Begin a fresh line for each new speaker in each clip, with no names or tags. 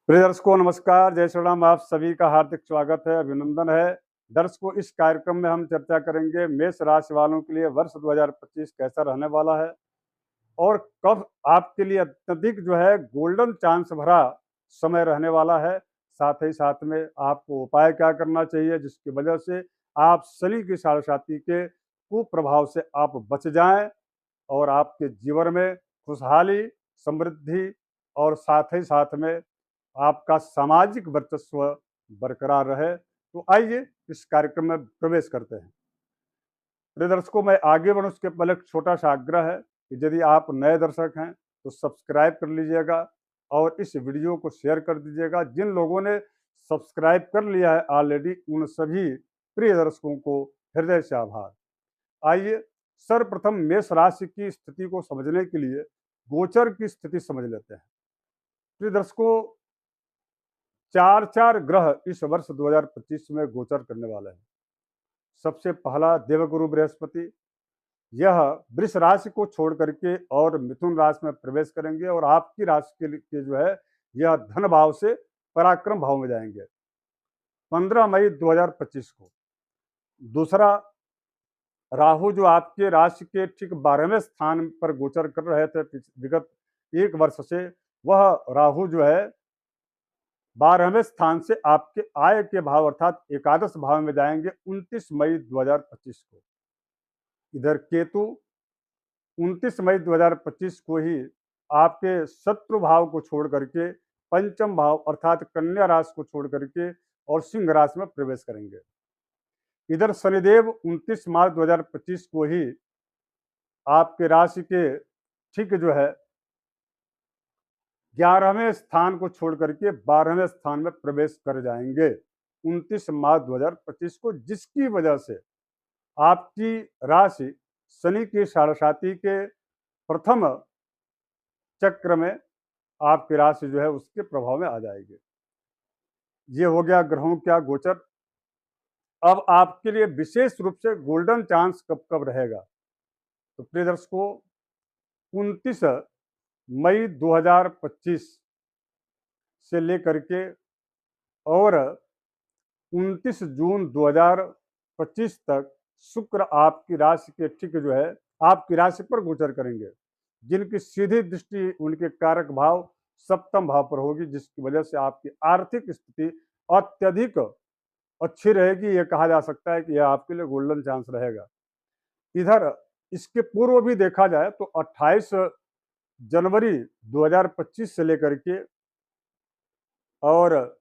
प्रिय दर्शकों नमस्कार, जय श्री राम। आप सभी का हार्दिक स्वागत है, अभिनंदन है। दर्शकों, इस कार्यक्रम में हम चर्चा करेंगे मेष राशि वालों के लिए वर्ष 2025 कैसा रहने वाला है और कब आपके लिए अत्यधिक गोल्डन चांस भरा समय रहने वाला है। साथ ही साथ में आपको उपाय क्या करना चाहिए जिसकी वजह से आप शनि की साढ़ेसाती के कुप्रभाव से आप बच जाएं और आपके जीवन में खुशहाली, समृद्धि और साथ ही साथ में आपका सामाजिक वर्चस्व बरकरार रहे। तो आइए इस कार्यक्रम में प्रवेश करते हैं। प्रिय दर्शकों, मैं आगे बढ़ूं उसके पहले एक छोटा सा आग्रह है कि यदि आप नए दर्शक हैं तो सब्सक्राइब कर लीजिएगा और इस वीडियो को शेयर कर दीजिएगा। जिन लोगों ने सब्सक्राइब कर लिया है ऑलरेडी, उन सभी प्रिय दर्शकों को हृदय से आभार। आइए सर्वप्रथम मेष राशि की स्थिति को समझने के लिए गोचर की स्थिति समझ लेते हैं। प्रिय दर्शकों, चार चार ग्रह इस वर्ष 2025 में गोचर करने वाले हैं। सबसे पहला देवगुरु बृहस्पति, यह वृष राशि को छोड़ करके और मिथुन राशि में प्रवेश करेंगे और आपकी राशि के लिए यह धन भाव से पराक्रम भाव में जाएंगे 15 मई 2025 को। दूसरा, राहु जो आपके राशि के ठीक 12वें स्थान पर गोचर कर रहे थे विगत एक वर्ष से, वह राहु 12वें स्थान से आपके आय के भाव अर्थात एकादश भाव में जाएंगे 29 मई 2025 को। इधर केतु 29 मई 2025 को ही आपके शत्रु भाव को छोड़ करके पंचम भाव अर्थात कन्या राशि को छोड़ करके और सिंह राशि में प्रवेश करेंगे। इधर शनिदेव 29 मार्च 2025 को ही आपके राशि के ठीक 11वें स्थान को छोड़ करके 12वें स्थान में प्रवेश कर जाएंगे 29 मार्च 2025 को, जिसकी वजह से आपकी राशि शनि की साढ़ेसाती के प्रथम चक्र में आपकी राशि उसके प्रभाव में आ जाएगी। ये हो गया ग्रहों का गोचर। अब आपके लिए विशेष रूप से गोल्डन चांस कब कब रहेगा, तो प्रिय दर्शकों 29 मई 2025 से लेकर के और 29 जून 2025 तक शुक्र आपकी राशि के ठीक आपकी राशि पर गोचर करेंगे, जिनकी सीधी दृष्टि उनके कारक भाव सप्तम भाव पर होगी, जिसकी वजह से आपकी आर्थिक स्थिति अत्यधिक अच्छी रहेगी। यह कहा जा सकता है कि यह आपके लिए गोल्डन चांस रहेगा। इधर इसके पूर्व भी देखा जाए तो 28 जनवरी 2025 से लेकर के और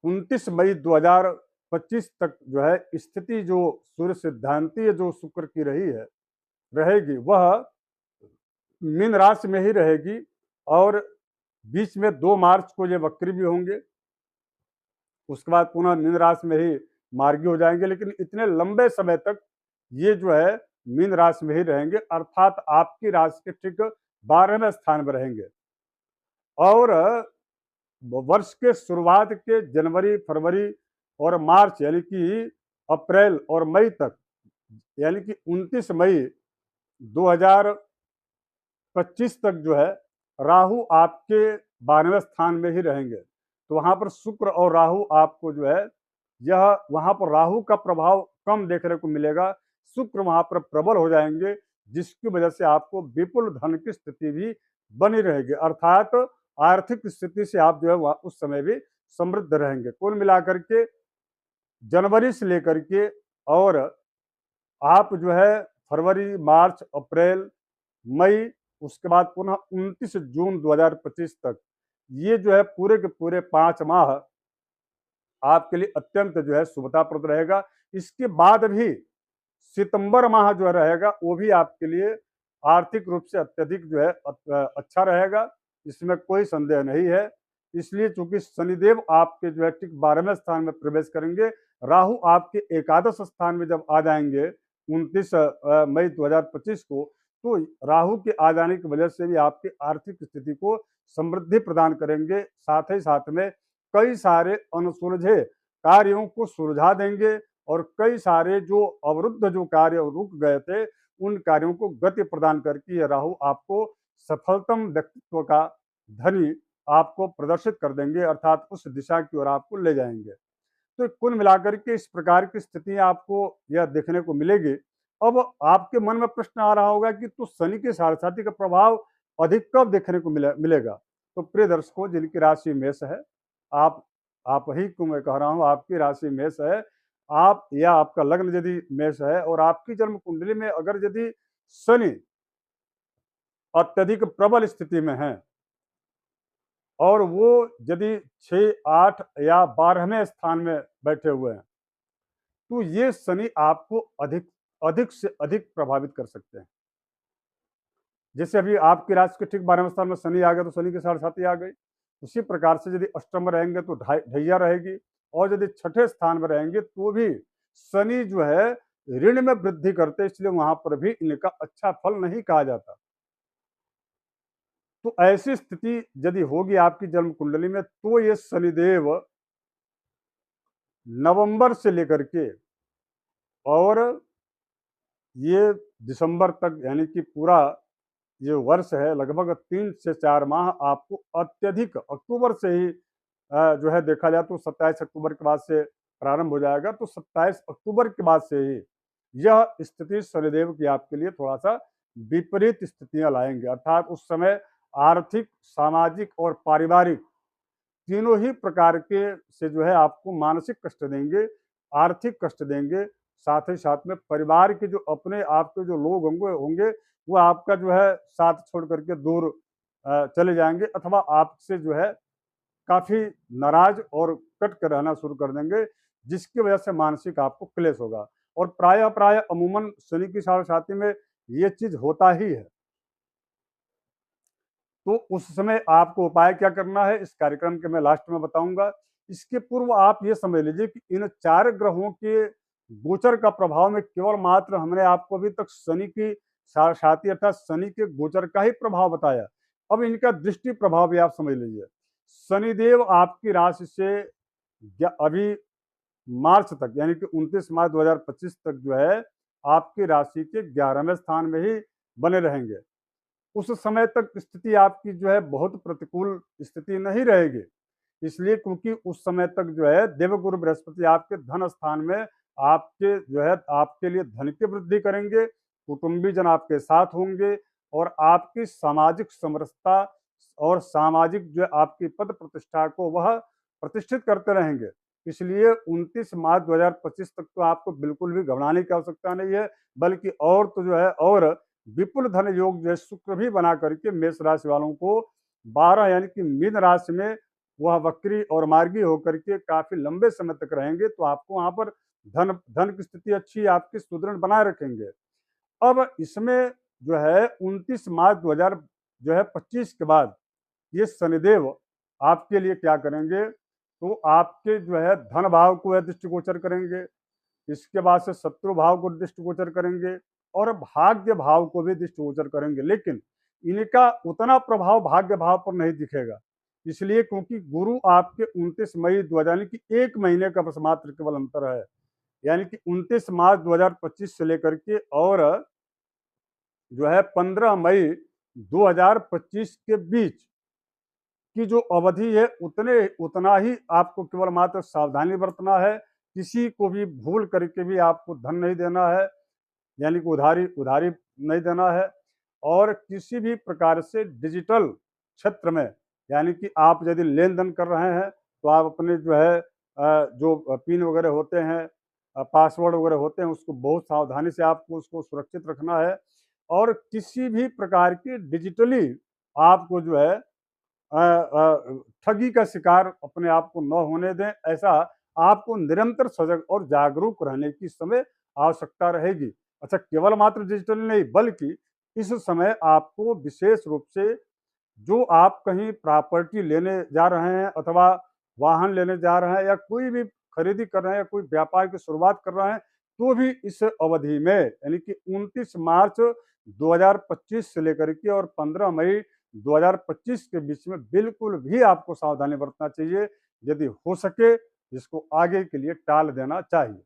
29 मई 2025 तक स्थिति जो सूर्य सिद्धांतीय जो शुक्र की रहेगी वह मीन राशि में ही रहेगी और बीच में 2 मार्च को ये वक्री भी होंगे, उसके बाद पुनः मीन राशि में ही मार्गी हो जाएंगे, लेकिन इतने लंबे समय तक ये मीन राशि में ही रहेंगे अर्थात आपकी राशि के ठीक 12वें स्थान पर रहेंगे। और वर्ष के शुरुआत के जनवरी, फरवरी और मार्च यानी कि अप्रैल और मई तक यानी कि 29 मई 2025 तक राहु आपके 12वें स्थान में ही रहेंगे। तो वहां पर शुक्र और राहु आपको यह वहां पर राहु का प्रभाव कम देखने को मिलेगा, शुक्र वहां पर प्रबल हो जाएंगे, जिसकी वजह से आपको विपुल धन की स्थिति भी बनी रहेगी अर्थात आर्थिक स्थिति से आप उस समय भी समृद्ध रहेंगे। कुल मिलाकर के जनवरी से लेकर के और आप फरवरी, मार्च, अप्रैल, मई, उसके बाद पुनः 29 जून 2025 तक ये पूरे के पूरे 5 माह आपके लिए अत्यंत शुभताप्रद रहेगा। इसके बाद भी सितंबर माह रहेगा वो भी आपके लिए आर्थिक रूप से अत्यधिक अच्छा रहेगा, इसमें कोई संदेह नहीं है। इसलिए चूंकि शनिदेव आपके ठीक 12वें स्थान में प्रवेश करेंगे, राहु आपके एकादश स्थान में जब आ जाएंगे 29 मई 2025 को, तो राहु के आ जाने की वजह से भी आपकी आर्थिक स्थिति को समृद्धि प्रदान करेंगे, साथ ही साथ में कई सारे अनसुलझे कार्यों को सुलझा देंगे और कई सारे जो अवरुद्ध जो कार्य रुक गए थे उन कार्यों को गति प्रदान करके यह राहु आपको सफलतम व्यक्तित्व का धनी आपको प्रदर्शित कर देंगे, अर्थात उस दिशा की ओर आपको ले जाएंगे। तो कुल मिलाकर के इस प्रकार की स्थितियां आपको यह देखने को मिलेगी। अब आपके मन में प्रश्न आ रहा होगा कि तो शनि के साढ़े का प्रभाव अधिक कब देखने को मिलेगा। तो प्रिय दर्शकों, जिनकी राशि मेष है, आप आप ही को मैं कह रहा हूं, आपकी राशि मेष है, आप या आपका लग्न यदि मेष है और आपकी जन्म कुंडली में अगर यदि शनि अत्यधिक प्रबल स्थिति में है और वो यदि 6, 8 या 12वें स्थान में बैठे हुए हैं, तो ये शनि आपको अधिक अधिक से अधिक प्रभावित कर सकते हैं। जैसे अभी आपकी राशि के ठीक 12वें स्थान में शनि आ गया, तो शनि की साढ़े आ गई। उसी प्रकार से यदि अष्टम में रहेंगे तो ढैया रहेगी, और यदि छठे स्थान में रहेंगे तो भी शनि जो है ऋण में वृद्धि करते, इसलिए वहां पर भी इनका अच्छा फल नहीं कहा जाता। तो ऐसी स्थिति यदि होगी आपकी जन्म कुंडली में, तो ये शनिदेव नवंबर से लेकर के और ये दिसंबर तक, यानी कि पूरा ये वर्ष है, लगभग 3 से 4 माह आपको अत्यधिक, अक्टूबर से ही जो है देखा जाए तो 27 अक्टूबर के बाद से प्रारंभ हो जाएगा, तो 27 अक्टूबर के बाद से ही यह स्थिति शनिदेव की आपके लिए थोड़ा सा विपरीत स्थितियां लाएंगे। अर्थात उस समय आर्थिक, सामाजिक और पारिवारिक तीनों ही प्रकार के से जो है आपको मानसिक कष्ट देंगे, आर्थिक कष्ट देंगे, साथ ही साथ में परिवार के जो अपने आपके जो लोग होंगे वो आपका जो है साथ छोड़ करके दूर चले जाएंगे, अथवा आपसे जो है काफी नाराज और कट कर रहना शुरू कर देंगे, जिसकी वजह से मानसिक आपको क्लेश होगा। और प्राय प्राय अमूमन शनि की साढ़े में ये चीज होता ही है। तो उस समय आपको उपाय क्या करना है, इस कार्यक्रम के मैं लास्ट में बताऊंगा। इसके पूर्व आप ये समझ लीजिए कि इन 4 ग्रहों के गोचर का प्रभाव में केवल मात्र हमने आपको अभी तक शनि की साढ़े अर्थात शनि के गोचर का ही प्रभाव बताया। अब इनका दृष्टि प्रभाव भी आप समझ लीजिए। शनिदेव आपकी राशि से अभी मार्च तक, यानी कि 29 मार्च 2025 तक जो है आपकी राशि के 11वें स्थान में ही बने रहेंगे। उस समय तक स्थिति आपकी जो है बहुत प्रतिकूल स्थिति नहीं रहेगी, इसलिए क्योंकि उस समय तक जो है देवगुरु बृहस्पति आपके धन स्थान में आपके जो है आपके लिए धन की वृद्धि करेंगे, कुटुंबी जन आपके साथ होंगे और आपकी सामाजिक समरसता और सामाजिक जो आपकी पद प्रतिष्ठा को वह प्रतिष्ठित करते रहेंगे। इसलिए 29 मार्च 2025 तक तो आपको बिल्कुल भी घबराने की आवश्यकता नहीं है, बल्कि और तो जो है और विपुल धन योग जो है शुक्र भी बना करके मेष राशि वालों को 12, यानी कि मीन राशि में वह वक्री और मार्गी होकर के काफी लंबे समय तक रहेंगे, तो आपको वहां पर धन धन की स्थिति अच्छी आपकी सुदृढ़ बनाए रखेंगे। अब इसमें जो है 29 मार्च 2025 के बाद ये शनिदेव आपके लिए क्या करेंगे, तो आपके जो है धन भाव को दृष्टिगोचर करेंगे, इसके बाद से शत्रु भाव को दृष्टिगोचर करेंगे और भाग्य भाव को भी दृष्टिगोचर करेंगे। लेकिन इनका उतना प्रभाव भाग्य भाव पर नहीं दिखेगा, इसलिए क्योंकि गुरु आपके 29 मई 2000, यानी कि 1 महीने का बस मात्र केवल अंतर है, यानी कि 29 मार्च 2025 से लेकर के और जो है 15 मई 2025 के बीच की जो अवधि है, उतना ही आपको केवल मात्र सावधानी बरतना है। किसी को भी भूल करके भी आपको धन नहीं देना है, यानी कि उधारी उधारी नहीं देना है। और किसी भी प्रकार से डिजिटल क्षेत्र में, यानी कि आप यदि लेन देन कर रहे हैं तो आप अपने जो है जो पिन वगैरह होते हैं, पासवर्ड वगैरह होते हैं, उसको बहुत सावधानी से आपको उसको सुरक्षित रखना है। और किसी भी प्रकार की डिजिटली आपको जो है ठगी का शिकार अपने आप को न होने दें। ऐसा आपको निरंतर सजग और जागरूक रहने की समय आवश्यकता रहेगी। अच्छा, केवल मात्र डिजिटल नहीं, बल्कि इस समय आपको विशेष रूप से जो आप कहीं प्रॉपर्टी लेने जा रहे हैं अथवा वाहन लेने जा रहे हैं या कोई भी खरीदी कर रहे हैं या कोई व्यापार की शुरुआत कर रहे हैं, तो भी इस अवधि में, यानी कि 29 मार्च 2025 से लेकर के और 15 मई 2025 के बीच में बिल्कुल भी आपको सावधानी बरतना चाहिए। यदि हो सके इसको आगे के लिए टाल देना चाहिए।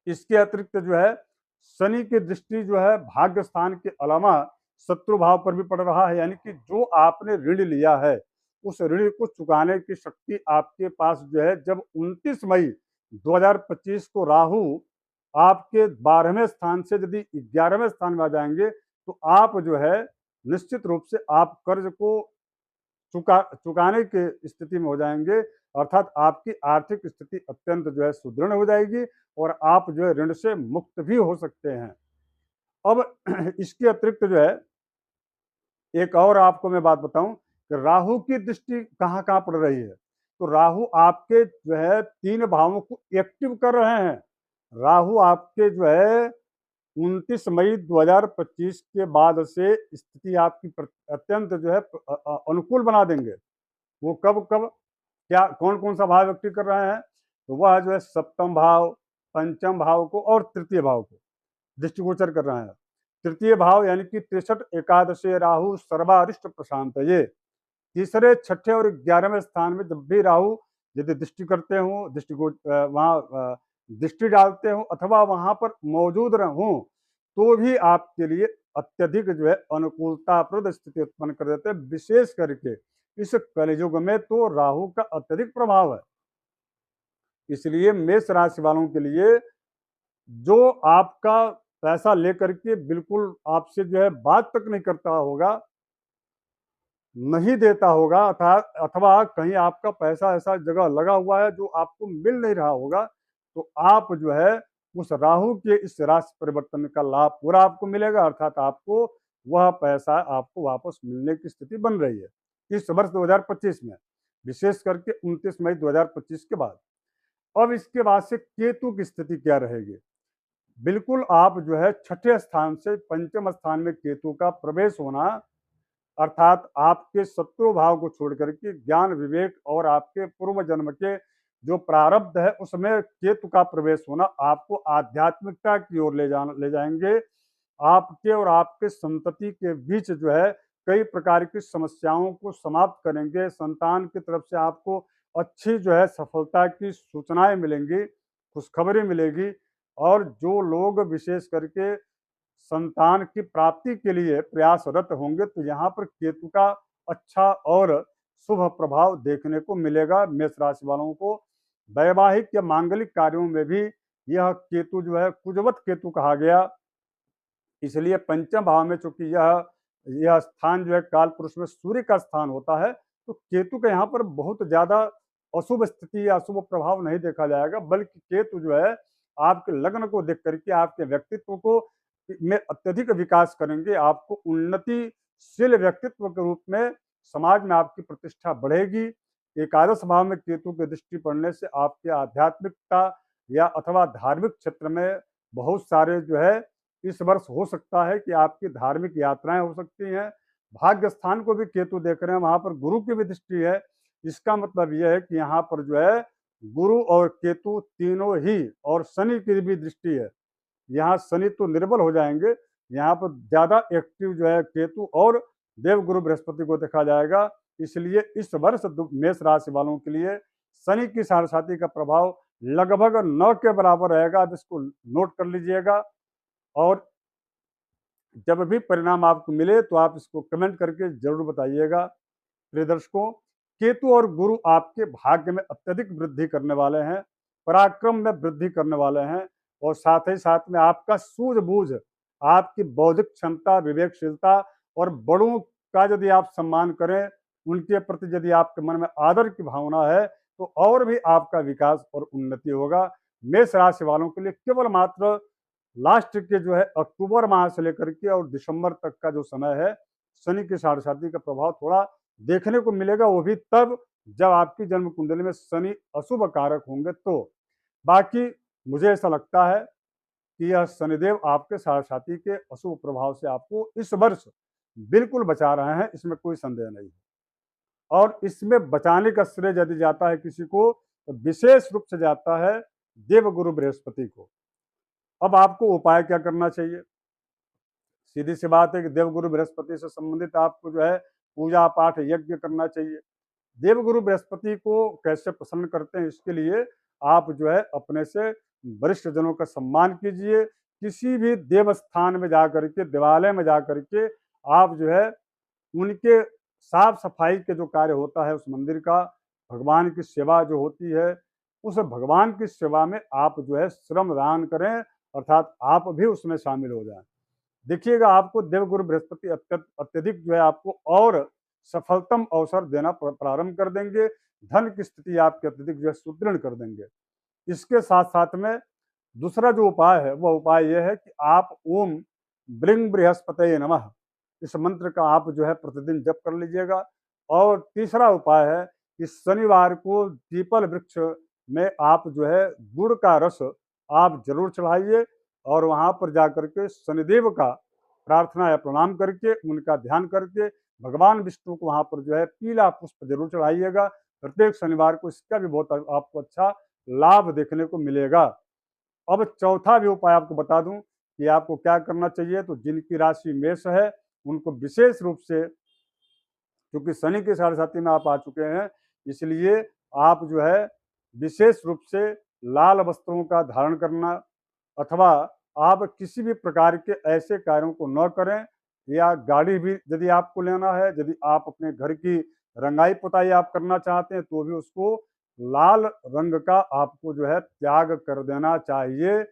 इसके अतिरिक्त जो है शनि की दृष्टि जो है भाग्य स्थान के अलावा शत्रु भाव पर भी पड़ रहा है, यानी कि जो आपने ऋण लिया है उस ऋण को चुकाने की शक्ति आपके पास जो है, जब 29 मई 2025 को राहु आपके 12वें स्थान से यदि 11वें स्थान में आ जाएंगे तो आप जो है निश्चित रूप से आप कर्ज को चुकाने के स्थिति में हो जाएंगे, अर्थात आपकी आर्थिक स्थिति अत्यंत जो है सुदृढ़ हो जाएगी और आप जो है ऋण से मुक्त भी हो सकते हैं। अब इसके अतिरिक्त जो है एक और आपको मैं बात बताऊं कि राहु की दृष्टि कहाँ कहाँ पड़ रही है, तो राहु आपके जो है 3 भावों को एक्टिव कर रहे हैं। राहु आपके जो है 29 मई 2025 के बाद से स्थिति आपकी अत्यंत जो है अनुकूल बना देंगे। वो कब कब क्या कौन कौन सा भाव एक्टिव कर रहे हैं, तो वह जो है सप्तम भाव, पंचम भाव को और तृतीय भाव को दृष्टिगोचर कर रहे हैं। तृतीय भाव यानी कि 63 एकादशी राहु सर्वारिष्ट प्रशांत है। ये तीसरे, छठे और 11वें स्थान में जब भी राहु यदि दृष्टि करते हो, वहाँ दृष्टि डालते हो अथवा वहां पर मौजूद हों तो भी आपके लिए अत्यधिक जो है अनुकूलताप्रद स्थिति उत्पन्न कर देते हैं। विशेष करके इस कलियुग में तो राहु का अत्यधिक प्रभाव है। इसलिए मेष राशि वालों के लिए जो आपका पैसा लेकर के बिल्कुल आपसे जो है बात तक नहीं करता होगा, नहीं देता होगा, अथवा कहीं आपका पैसा ऐसा जगह लगा हुआ है जो आपको मिल नहीं रहा होगा, तो आप जो है उस राहु के इस राशि परिवर्तन का लाभ पूरा आपको मिलेगा, अर्थात आपको वह पैसा आपको वापस मिलने की स्थिति बन रही है इस वर्ष 2025 में, विशेष करके 29 मई 2025 के बाद। अब इसके बाद से केतु की स्थिति क्या रहेगी? बिल्कुल आप जो है छठे स्थान से पंचम स्थान में केतु का प्रवेश होना, अर्थात आपके शत्रु भाव को छोड़ करके ज्ञान विवेक और आपके पूर्व जन्म के जो प्रारब्ध है उसमें केतु का प्रवेश होना आपको आध्यात्मिकता की ओर ले जाएंगे। आपके और आपके संतति के बीच जो है कई प्रकार की समस्याओं को समाप्त करेंगे। संतान की तरफ से आपको अच्छी जो है सफलता की सूचनाएं मिलेंगी, खुशखबरी मिलेगी। और जो लोग विशेष करके संतान की प्राप्ति के लिए प्रयासरत होंगे तो यहाँ पर केतु का अच्छा और शुभ प्रभाव देखने को मिलेगा। मेष राशि वालों को वैवाहिक या मांगलिक कार्यों में भी यह केतु जो है कुजवत केतु कहा गया, इसलिए पंचम भाव में चूंकि यह स्थान जो है काल पुरुष में सूर्य का स्थान होता है, तो केतु के यहाँ पर बहुत ज्यादा अशुभ स्थिति या अशुभ प्रभाव नहीं देखा जाएगा, बल्कि केतु जो है आपके लग्न को देख करके आपके व्यक्तित्व को में अत्यधिक विकास करेंगे। आपको उन्नतिशील व्यक्तित्व के रूप में समाज में आपकी प्रतिष्ठा बढ़ेगी। एकादश भाव में केतु की दृष्टि पड़ने से आपके आध्यात्मिकता या अथवा धार्मिक क्षेत्र में बहुत सारे जो है इस वर्ष हो सकता है कि आपकी धार्मिक यात्राएं हो सकती हैं। भाग्य स्थान को भी केतु देख रहे हैं, वहां पर गुरु की भी दृष्टि है। इसका मतलब यह है कि यहाँ पर जो है गुरु और केतु तीनों ही, और शनि की भी दृष्टि है। यहाँ शनि तो निर्बल हो जाएंगे, यहाँ पर ज्यादा एक्टिव जो है केतु और देवगुरु बृहस्पति को देखा जाएगा। इसलिए इस वर्ष मेष राशि वालों के लिए शनि की साढ़े का प्रभाव लगभग 9 के बराबर रहेगा। अब इसको नोट कर लीजिएगा और जब भी परिणाम आपको मिले तो आप इसको कमेंट करके जरूर बताइएगा। प्रिय दर्शकों, केतु और गुरु आपके भाग्य में अत्यधिक वृद्धि करने वाले हैं, पराक्रम में वृद्धि करने वाले हैं, और साथ ही साथ में आपका सूझबूझ, आपकी बौद्धिक क्षमता, विवेकशीलता और बड़ों का यदि आप सम्मान करें, उनके प्रति यदि आपके मन में आदर की भावना है तो और भी आपका विकास और उन्नति होगा। मेष राशि वालों के लिए केवल मात्र लास्ट के जो है अक्टूबर माह से लेकर के और दिसंबर तक का जो समय है, शनि की साढ़े का प्रभाव थोड़ा देखने को मिलेगा, वो भी तब जब आपकी जन्म कुंडली में शनि अशुभ कारक होंगे। तो बाकी मुझे ऐसा लगता है कि यह शनिदेव आपके साढ़े के अशुभ प्रभाव से आपको इस वर्ष बिल्कुल बचा रहे हैं, इसमें कोई संदेह नहीं है। और इसमें बचाने का श्रेय यदि जाता है किसी को तो विशेष रूप से जाता है देवगुरु बृहस्पति को। अब आपको उपाय क्या करना चाहिए? सीधी सी बात है कि देवगुरु बृहस्पति से संबंधित आपको जो है पूजा पाठ यज्ञ करना चाहिए। देवगुरु बृहस्पति को कैसे प्रसन्न करते हैं, इसके लिए आप जो है अपने से वरिष्ठ जनों का सम्मान कीजिए। किसी भी देवस्थान में जाकर के, देवालय में जाकर के आप जो है उनके साफ सफाई के जो कार्य होता है उस मंदिर का, भगवान की सेवा जो होती है, उस भगवान की सेवा में आप जो है श्रमदान करें, अर्थात आप भी उसमें शामिल हो जाएं। देखिएगा आपको देवगुरु बृहस्पति अत्यधिक जो है आपको और सफलतम अवसर देना प्रारंभ कर देंगे। धन की स्थिति आपकी अत्यधिक जो है सुदृढ़ कर देंगे। इसके साथ साथ में दूसरा जो उपाय है वह उपाय यह है कि आप ओम ब्लिंग बृहस्पतये नमः इस मंत्र का आप जो है प्रतिदिन जप कर लीजिएगा। और तीसरा उपाय है कि शनिवार को पीपल वृक्ष में आप जो है गुड़ का रस आप जरूर चढ़ाइए और वहां पर जाकर के शनिदेव का प्रार्थना या प्रणाम करके उनका ध्यान करके भगवान विष्णु को वहां पर जो है पीला पुष्प जरूर चढ़ाइएगा। प्रत्येक शनिवार को इसका भी बहुत आपको अच्छा लाभ देखने को मिलेगा। अब चौथा भी उपाय आपको बता दूं कि आपको क्या करना चाहिए। तो जिनकी राशि मेष है उनको विशेष रूप से, क्योंकि शनि के साढ़े साथी में आप आ चुके हैं, इसलिए आप जो है विशेष रूप से लाल वस्त्रों का धारण करना, अथवा आप किसी भी प्रकार के ऐसे कार्यों को न करें। या गाड़ी भी यदि आपको लेना है, यदि आप अपने घर की रंगाई पुताई आप करना चाहते हैं तो भी उसको लाल रंग का आपको जो है त्याग कर देना चाहिए।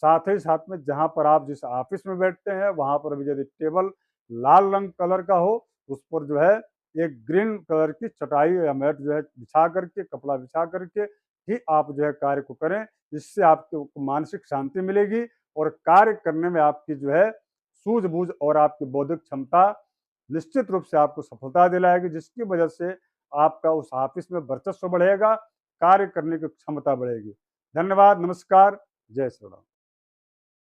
साथ ही साथ में जहां पर आप जिस ऑफिस में बैठते हैं वहां पर भी यदि टेबल लाल रंग कलर का हो, उस पर जो है एक ग्रीन कलर की चटाई या मैट जो है बिछा करके, कपड़ा बिछा करके ही आप जो है कार्य को करें। इससे आपको मानसिक शांति मिलेगी और कार्य करने में आपकी जो है सूझबूझ और आपकी बौद्धिक क्षमता निश्चित रूप से आपको सफलता दिलाएगी, जिसकी वजह से आपका उस ऑफिस में वर्चस्व बढ़ेगा, कार्य करने की क्षमता बढ़ेगी। धन्यवाद, नमस्कार, जय श्री राम।